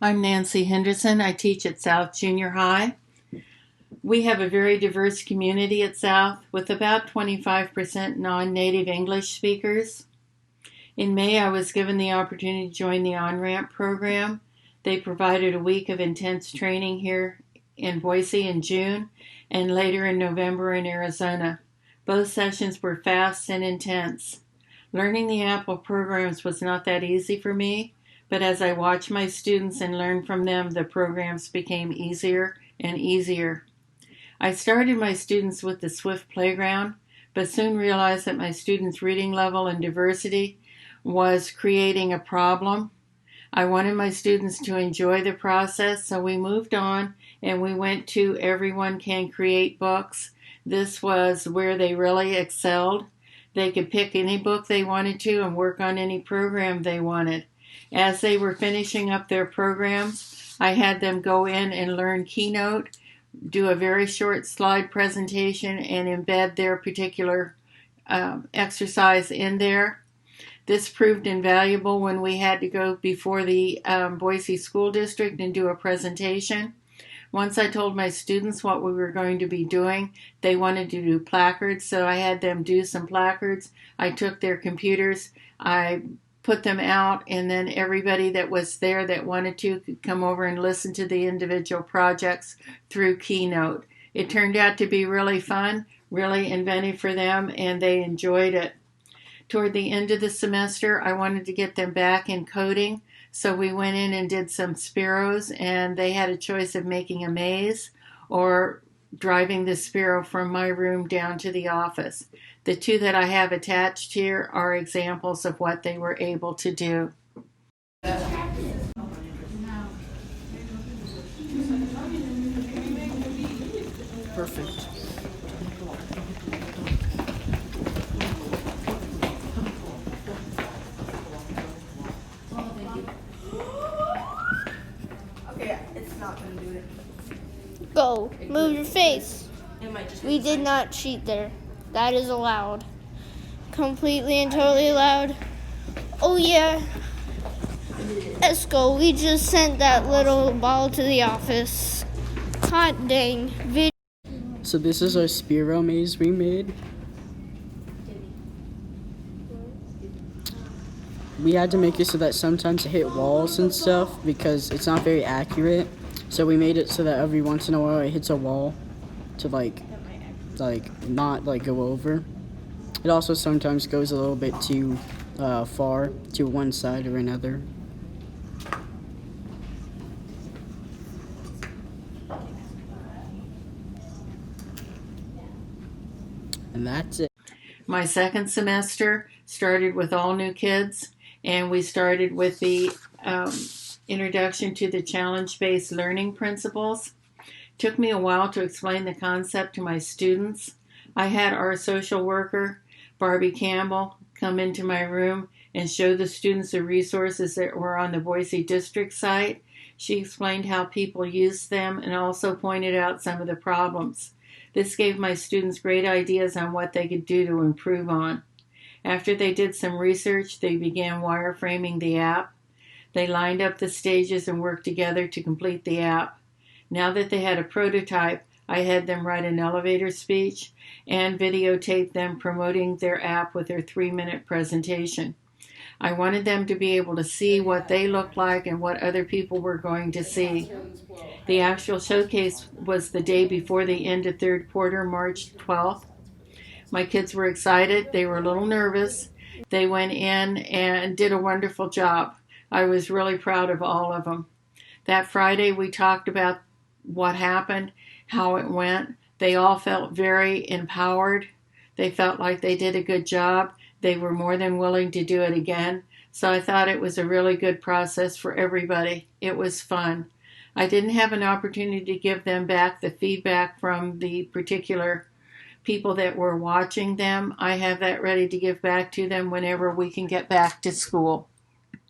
I'm Nancy Henderson. I teach at South Junior High. We have a very diverse community at South with about 25% non-native English speakers. In May, I was given the opportunity to join the Onramp Program. They provided a week of intense training here in Boise in June and later in November in Arizona. Both sessions were fast and intense. Learning the Apple programs was not that easy for me, but as I watched my students and learned from them, the programs became easier and easier. I started my students with the Swift Playground, but soon realized that my students' reading level and diversity was creating a problem. I wanted my students to enjoy the process, so we moved on and we went to Everyone Can Create books. This was where they really excelled. They could pick any book they wanted to and work on any program they wanted. As they were finishing up their programs, I had them go in and learn Keynote, do a very short slide presentation, and embed their particular exercise in there. This proved invaluable when we had to go before the Boise School District and do a presentation. Once I told my students what we were going to be doing, they wanted to do placards, so I had them do some placards. I took their computers, I put them out, and then everybody that was there that wanted to could come over and listen to the individual projects through Keynote. It turned out to be really fun, really inventive for them, and they enjoyed it. Toward the end of the semester, I wanted to get them back in coding, so we went in and did some sparrows, and they had a choice of making a maze or driving the sparrow from my room down to the office. The two that I have attached here are examples of what they were able to do. Perfect. Okay, it's not gonna do it. Go. Move your face. We did not cheat there. That is allowed. Completely and totally allowed. Oh yeah. Let's go. We just sent that little ball to the office. Hot dang. So this is our Spiro maze we made. We had to make it so that sometimes it hit walls and stuff because it's not very accurate. So we made it so that every once in a while it hits a wall to like not go over. It also sometimes goes a little bit too far to one side or another. And that's it. My second semester started with all new kids, and we started with the introduction to the challenge-based learning principles. It took me a while to explain the concept to my students. I had our social worker, Barbie Campbell, come into my room and show the students the resources that were on the Boise District site. She explained how people used them and also pointed out some of the problems. This gave my students great ideas on what they could do to improve on. After they did some research, they began wireframing the app. They lined up the stages and worked together to complete the app. Now that they had a prototype, I had them write an elevator speech and videotape them promoting their app with their 3-minute presentation. I wanted them to be able to see what they looked like and what other people were going to see. The actual showcase was the day before the end of third quarter, March 12th. My kids were excited. They were a little nervous. They went in and did a wonderful job. I was really proud of all of them. That Friday, we talked about what happened, how it went. They all felt very empowered. They felt like they did a good job. They were more than willing to do it again. So I thought it was a really good process for everybody. It was fun. I didn't have an opportunity to give them back the feedback from the particular people that were watching them. I have that ready to give back to them whenever we can get back to school.